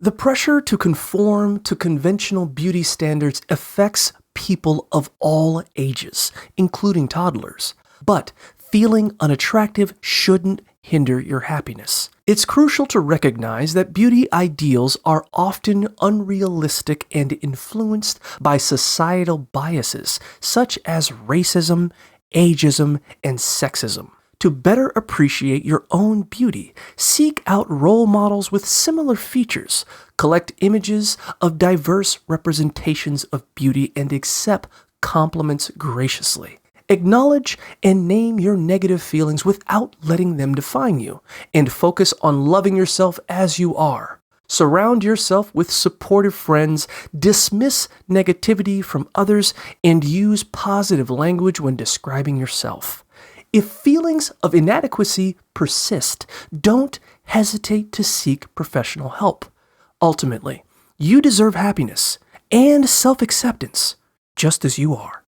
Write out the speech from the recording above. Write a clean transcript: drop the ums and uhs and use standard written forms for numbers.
The pressure to conform to conventional beauty standards affects people of all ages, including toddlers. But feeling unattractive shouldn't hinder your happiness. It's crucial to recognize that beauty ideals are often unrealistic and influenced by societal biases such as racism, ageism, and sexism. To better appreciate your own beauty, seek out role models with similar features, collect images of diverse representations of beauty, and accept compliments graciously. Acknowledge and name your negative feelings without letting them define you, and focus on loving yourself as you are. Surround yourself with supportive friends, dismiss negativity from others, and use positive language when describing yourself. If feelings of inadequacy persist, don't hesitate to seek professional help. Ultimately, you deserve happiness and self-acceptance just as you are.